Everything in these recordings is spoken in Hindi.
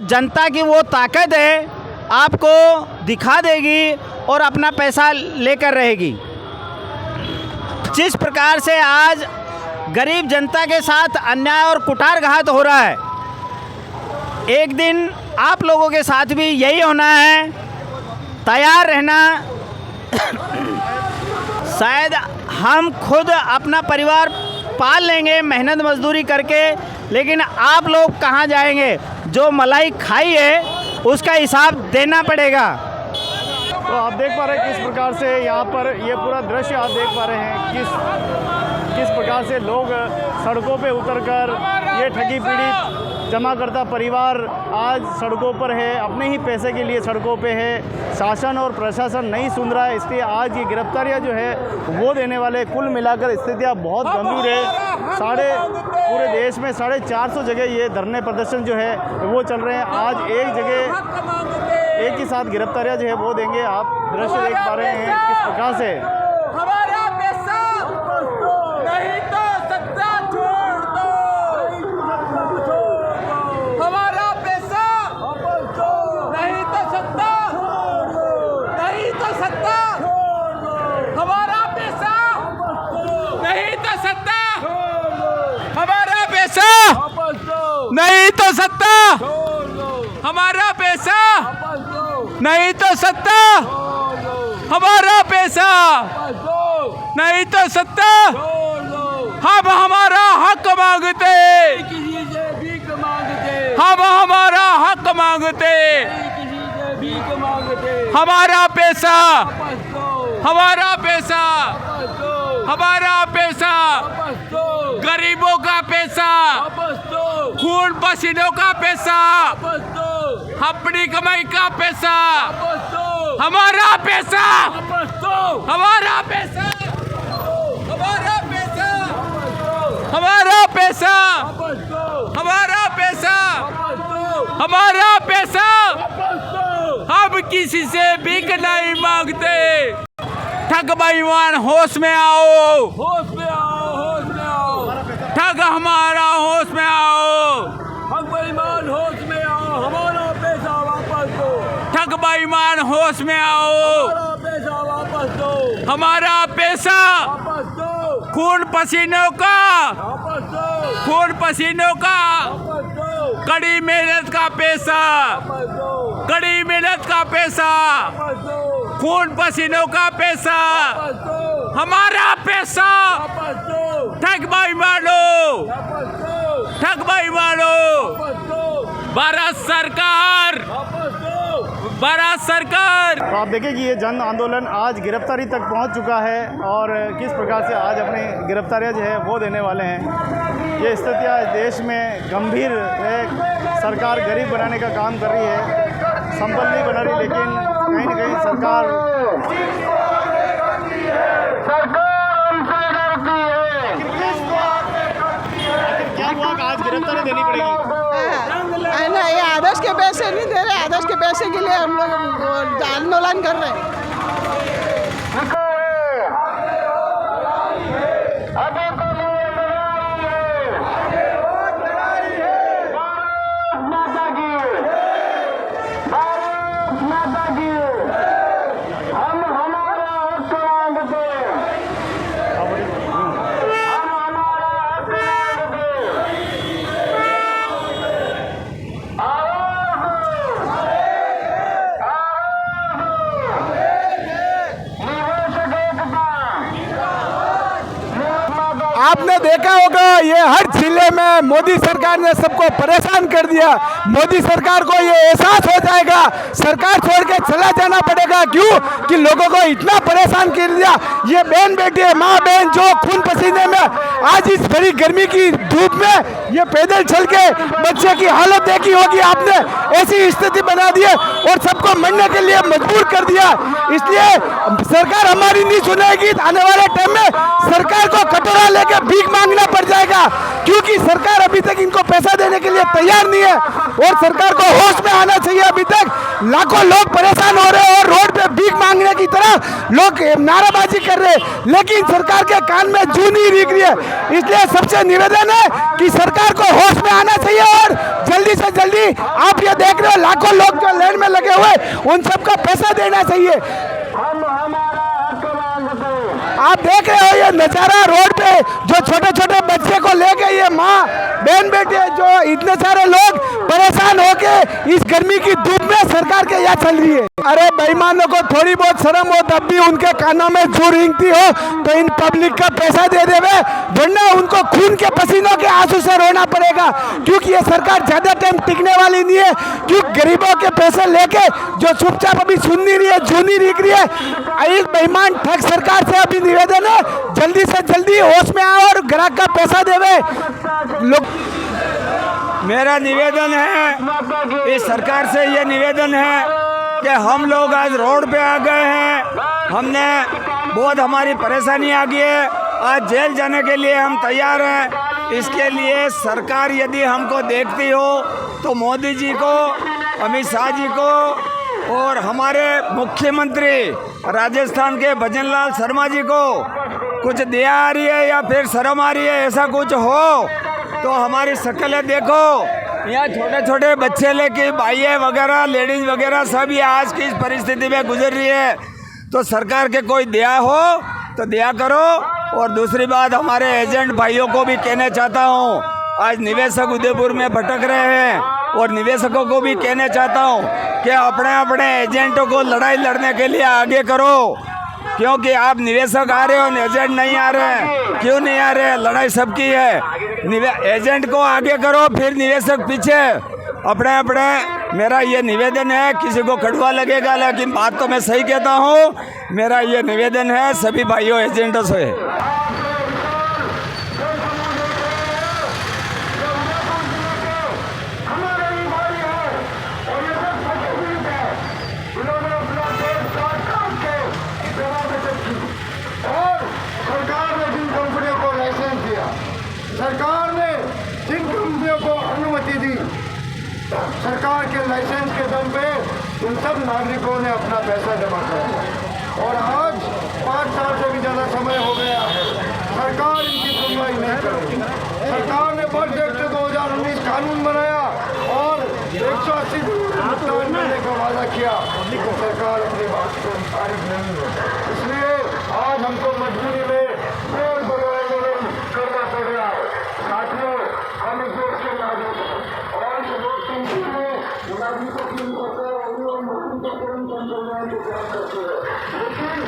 जनता की वो ताकत है, आपको दिखा देगी और अपना पैसा लेकर रहेगी। जिस प्रकार से आज गरीब जनता के साथ अन्याय और कुठारघात हो रहा है, एक दिन आप लोगों के साथ भी यही होना है। तैयार रहना। शायद हम खुद अपना परिवार पाल लेंगे मेहनत मजदूरी करके, लेकिन आप लोग कहाँ जाएंगे? जो मलाई खाई है उसका हिसाब देना पड़ेगा। तो आप देख पा रहे हैं किस प्रकार से यहाँ पर ये पूरा दृश्य आप देख पा रहे हैं किस प्रकार से लोग सड़कों पे उतरकर ये ठगी पीड़ित जमाकर्ता परिवार आज सड़कों पर है, अपने ही पैसे के लिए सड़कों पे है। शासन और प्रशासन नहीं सुन रहा है, इसलिए आज ये गिरफ्तारियाँ जो है वो देने वाले। कुल मिलाकर स्थितियाँ बहुत गंभीर है। पूरे देश में 450 जगह ये धरने प्रदर्शन जो है वो चल रहे हैं। आज एक जगह एक ही साथ गिरफ्तारियाँ जो है वो देंगे। आप दृश्य देख पा रहे हैं किस प्रकार से हमारा पैसा नहीं तो सत्ता छोड़ दो, हमारा पैसा नहीं तो सत्ता, नहीं तो सत्ता, हमारा पैसा नहीं तो सत्ता, हमारा पैसा नहीं तो सत्ता, हमारा पैसा नहीं तो सत्ता, हमारा पैसा नहीं तो सत्ता। हम हमारा हक मांगते, हम हमारा हक मांगते, हमारा पैसा, हमारा पैसा, हमारा पैसा, गरीबों का पैसा, खून पसीनों का पैसा, अपनी कमाई का पैसा, हमारा पैसा, हमारा पैसा, हमारा पैसा, हमारा पैसा, हमारा पैसा, हमारा पैसा। हम किसी से भीख नहीं मांगते। ठग बेईमान होश में आओ, होश में आओ, होश में आओ। ठग हमारा होश में आओ, ठग बेईमान होश में आओ, हमारा पैसा वापस दो। ठग बेईमान होश में आओ, हमारा पैसा वापस दो, हमारा पैसा वापस दो। खून पसीनों का वापस दो, खून पसीनों का वापस दो। कड़ी मेहनत का पैसा वापस दो, कड़ी मेहनत का पैसा वापस दो। खून पसीनों का पैसा वापस दो, हमारा पैसा वापस दो। ठग बेईमानों वापस दो, ठग बेईमानों वापस दो। भारत सरकार वापस दो, भारत सरकार। तो आप देखिए कि ये जन आंदोलन आज गिरफ्तारी तक पहुंच चुका है और किस प्रकार से आज अपनी गिरफ्तारियां जो है वो देने वाले हैं। ये स्थितियां देश में गंभीर है। सरकार गरीब बनाने का काम कर रही है, संबल नहीं बना रही, लेकिन कहीं न कहीं सरकार क्या हुआ कि आज गिरफ्तारी देनी पड़ेगी? ये आदेश के पैसे नहीं दे रहे, आदेश के पैसे के लिए हम लोग आंदोलन कर रहे हैं। आपने देखा होगा ये हर जिले में मोदी सरकार ने सबको परेशान कर दिया। मोदी सरकार को ये एहसास हो जाएगा, सरकार छोड़ के चला जाना पड़ेगा। क्यों कि लोगों को इतना परेशान कर दिया। ये बहन बेटी है, माँ बहन जो खून पसीने में आज इस बड़ी गर्मी की धूप में ये पैदल चल के बच्चे की हालत देखी होगी आपने। ऐसी स्थिति बना दी है और सबको मरने के लिए मजबूर कर दिया। इसलिए सरकार हमारी नहीं सुनेगी। आने वाले टाइम में सरकार को कटोरा लेके भीख मांगना पड़ जाएगा, क्योंकि सरकार अभी तक इनको पैसा देने के लिए तैयार नहीं है। और सरकार को होश में आना चाहिए। अभी तक लाखों लोग परेशान हो रहे हैं और रोड पे भीख मांगने की तरह लोग नाराबाजी कर रहे हैं, लेकिन सरकार के कान में जू नहीं दिख रही है। इसलिए सबसे निवेदन है कि सरकार को होश में आना चाहिए और जल्दी से जल्दी, आप ये देख रहे हो लाखों लोग जो लाइन में लगे हुए, उन सबका पैसा देना चाहिए। आप देख रहे हो ये नजारा रोड पे, जो छोटे छोटे बच्चे को लेके ये माँ बहन बेटे, जो इतने सारे लोग परेशान होके इस गर्मी की धूप में सरकार के यहाँ चल रही है। अरे बेईमानों को थोड़ी बहुत शर्म हो, तब भी उनके कानों में जू रेंगती हो तो इन पब्लिक का पैसा दे देवे, वरना उनको खून के पसीनों के आंसू से रोना पड़ेगा, क्योंकि ये सरकार ज्यादा टाइम टिकने वाली नहीं है। क्योंकि गरीबों के पैसे लेके जो चुपचाप अभी सुन नहीं रही है, जू नहीं दिख रही है। इस बेईमान ठग सरकार से अभी निवेदन है, जल्दी से जल्दी होश में आओ और ग्राहक का पैसा देवे लोग। मेरा निवेदन है, इस सरकार से ये निवेदन है कि हम लोग आज रोड पे आ गए हैं, हमने बहुत हमारी परेशानी आ गई है, आज जेल जाने के लिए हम तैयार हैं। इसके लिए सरकार यदि हमको देखती हो तो मोदी जी को, अमित शाह जी को और हमारे मुख्यमंत्री राजस्थान के भजनलाल शर्मा जी को कुछ दया आ रही है या फिर शर्म आ रही है, ऐसा कुछ हो तो हमारी शक्लें देखो। यहाँ छोटे छोटे बच्चे लेके भाइये वगैरह, लेडीज वगैरह सब ये आज की इस परिस्थिति में गुजर रही है। तो सरकार के कोई दया हो तो दया करो। और दूसरी बात, हमारे एजेंट भाइयों को भी कहना चाहता हूँ, आज निवेशक उदयपुर में भटक रहे हैं और निवेशकों को भी कहना चाहता हूँ कि अपने अपने एजेंटों को लड़ाई लड़ने के लिए आगे करो, क्योंकि आप निवेशक आ रहे हो, एजेंट नहीं आ रहे हैं। क्यों नहीं आ रहे हैं? लड़ाई सबकी है। एजेंट को आगे करो, फिर निवेशक पीछे। अपने अपने मेरा ये निवेदन है, किसी को कड़वा लगेगा लेकिन बात तो मैं सही कहता हूँ। मेरा ये निवेदन है सभी भाइयों एजेंटों से। सरकार ने जिन कंपनियों को अनुमति दी, सरकार के लाइसेंस के दम पे उन सब नागरिकों ने अपना पैसा जमा किया और आज 5 साल से भी ज़्यादा समय हो गया है, सरकार इनकी सुनवाई नहीं कर रही। सरकार ने बर्ड एक्ट 2019 कानून बनाया और 180 भुगतान करने का वादा किया, लेकिन सरकार अपनी बात को खारिज नहीं है। इसलिए आज हमको मजबूरी में करना पड़ रहा है। साथियों, हम इस देश के नागरिक हैं और इस देश के नागरिकों की कल्याण के काम करते हैं, लेकिन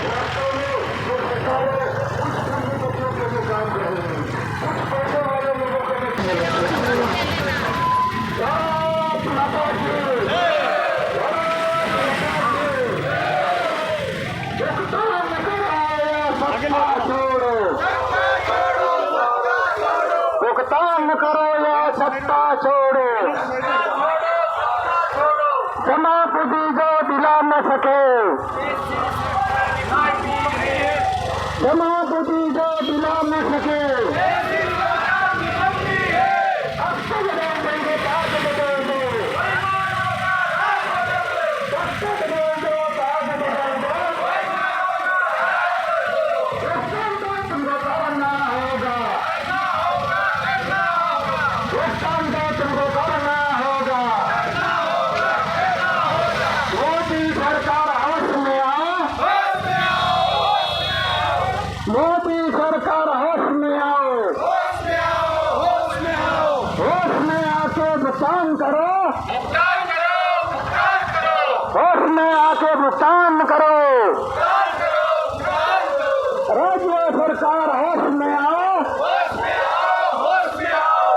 वास्तव में जो सरकार है कुछ कंपनियों के लिए काम कर रही है, कुछ पैसे वाले लोगों को भुगतान करो या सत्ता छोड़ो, जमापूंजी जो दिला न सके, जमापूंजी जो दिला न सके, मोदी सरकार होश में आओ, होश में आओ, होश में आओ, होश में आके भुगतान करो, भुगतान करो, भुगतान करो, होश में आके भुगतान करो, भुगतान करो, भुगतान करो। राज्य सरकार होश में आओ, होश में आओ, होश में आओ।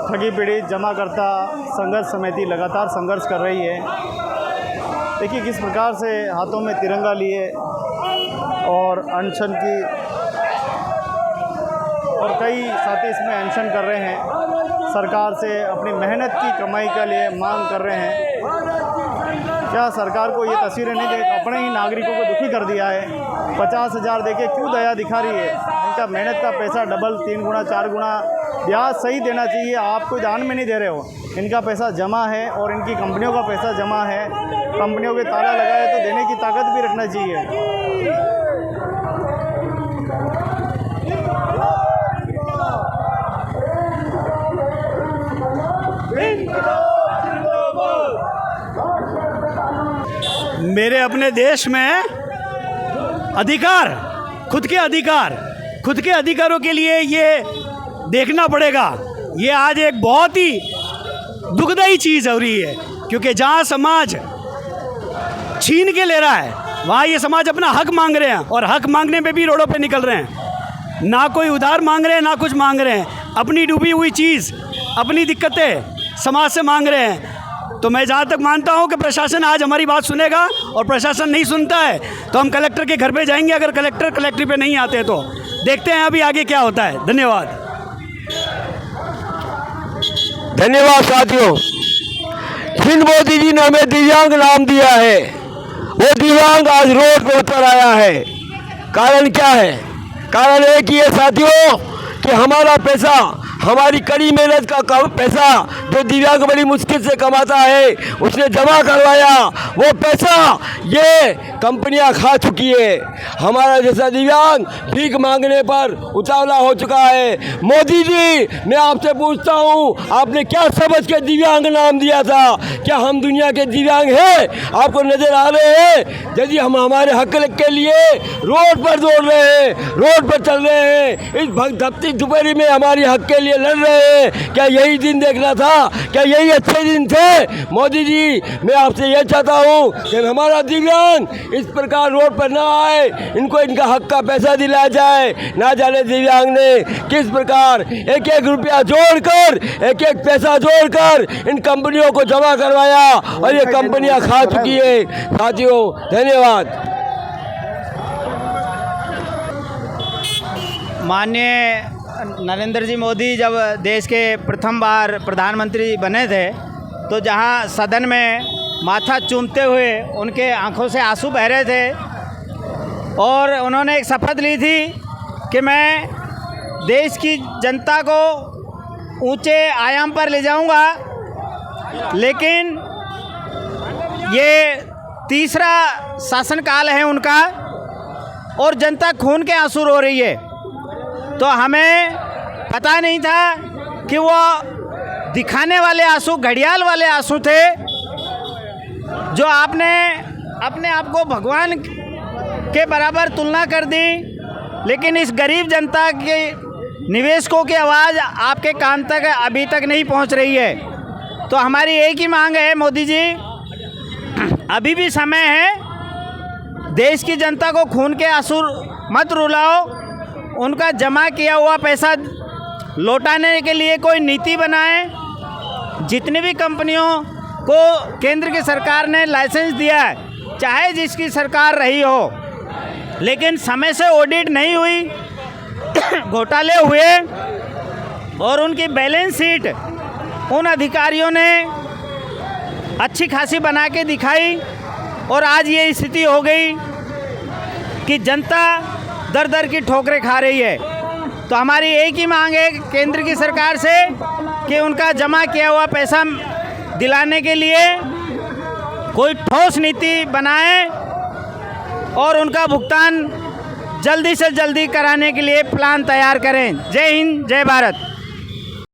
ठगी पीड़ित जमाकर्ता संघर्ष समिति लगातार संघर्ष कर रही है। देखिए किस प्रकार से हाथों में तिरंगा लिए और अनशन की और कई साथी इसमें अनशन कर रहे हैं, सरकार से अपनी मेहनत की कमाई के लिए मांग कर रहे हैं। क्या सरकार को ये तस्वीरें नहीं देख, अपने ही नागरिकों को दुखी कर दिया है। 50,000 देके क्यों दया दिखा रही है? इनका मेहनत का पैसा डबल 3 गुना 4 गुना ब्याज सही देना चाहिए। आप कोई ध्यान में नहीं दे रहे हो। इनका पैसा जमा है और इनकी कंपनियों का पैसा जमा है। कंपनियों के ताला लगाए तो देने की ताकत भी रखना चाहिए। मेरे अपने देश में अधिकार, खुद के अधिकारों के लिए ये देखना पड़ेगा। ये आज एक बहुत ही दुखदाई चीज़ हो रही है, क्योंकि जहाँ समाज छीन के ले रहा है वहाँ ये समाज अपना हक मांग रहे हैं, और हक मांगने पे भी रोडों पे निकल रहे हैं। ना कोई उधार मांग रहे हैं, ना कुछ मांग रहे हैं। अपनी डूबी हुई चीज़, अपनी दिक्कतें समाज से मांग रहे हैं। तो मैं जहाँ तक मानता हूँ कि प्रशासन आज हमारी बात सुनेगा, और प्रशासन नहीं सुनता है तो हम कलेक्टर के घर पे जाएंगे। अगर कलेक्टर कलेक्ट्री पे नहीं आते तो देखते हैं अभी आगे क्या होता है। धन्यवाद। धन्यवाद साथियों। जिन मोदी जी ने हमें दिव्यांग नाम दिया है, वो दिव्यांग आज रोड पर उतर आया है। कारण क्या है? कारण एक ही है साथियों कि हमारा पैसा, हमारी कड़ी मेहनत का पैसा जो दिव्यांग बड़ी मुश्किल से कमाता है, उसने जमा करवाया। वो पैसा ये कंपनियां खा चुकी है। हमारा जैसा दिव्यांग भीख मांगने पर उतावला हो चुका है। मोदी जी, मैं आपसे पूछता हूँ, आपने क्या समझ के दिव्यांग नाम दिया था? क्या हम दुनिया के दिव्यांग हैं? आपको नजर आ रहे हैं? यदि हम हमारे हक के लिए रोड पर दौड़ रहे हैं, रोड पर चल रहे हैं, इस धपती दोपहरी में हमारी हक के लिए लड़ रहे हैं, क्या यही दिन देखना था? क्या यही अच्छे दिन थे? मोदी जी, मैं आपसे यह चाहता हूँ कि हमारा दिव्यांग इस प्रकार रोड पर ना आए, इनको इनका हक का पैसा दिलाया जाए। ना जाने दिव्यांग ने किस प्रकार एक एक रुपया जोड़कर, एक एक पैसा जोड़कर इन कंपनियों को जमा करवाया, और ये कंपनियां खा चुकी है। साथियों, धन्यवाद। माननीय नरेंद्र जी मोदी जब देश के प्रथम बार प्रधानमंत्री बने थे, तो जहां सदन में माथा चूमते हुए उनके आंखों से आंसू बह रहे थे, और उन्होंने एक शपथ ली थी कि मैं देश की जनता को ऊंचे आयाम पर ले जाऊंगा। लेकिन ये तीसरा शासनकाल है उनका, और जनता खून के आंसू रो रही है। तो हमें पता नहीं था कि वो दिखाने वाले आंसू घड़ियाल वाले आंसू थे, जो आपने अपने आप को भगवान के बराबर तुलना कर दी। लेकिन इस गरीब जनता के निवेशकों की आवाज़ आपके कान तक अभी तक नहीं पहुंच रही है। तो हमारी एक ही मांग है, मोदी जी, अभी भी समय है, देश की जनता को खून के आंसू मत रुलाओ। उनका जमा किया हुआ पैसा लौटाने के लिए कोई नीति बनाएं। जितनी भी कंपनियों को केंद्र की सरकार ने लाइसेंस दिया है, चाहे जिसकी सरकार रही हो, लेकिन समय से ऑडिट नहीं हुई, घोटाले हुए, और उनकी बैलेंस शीट उन अधिकारियों ने अच्छी खासी बना के दिखाई, और आज ये स्थिति हो गई कि जनता दर दर की ठोकरें खा रही है। तो हमारी एक ही मांग है केंद्र की सरकार से कि उनका जमा किया हुआ पैसा दिलाने के लिए कोई ठोस नीति बनाए, और उनका भुगतान जल्दी से जल्दी कराने के लिए प्लान तैयार करें। जय हिंद, जय भारत।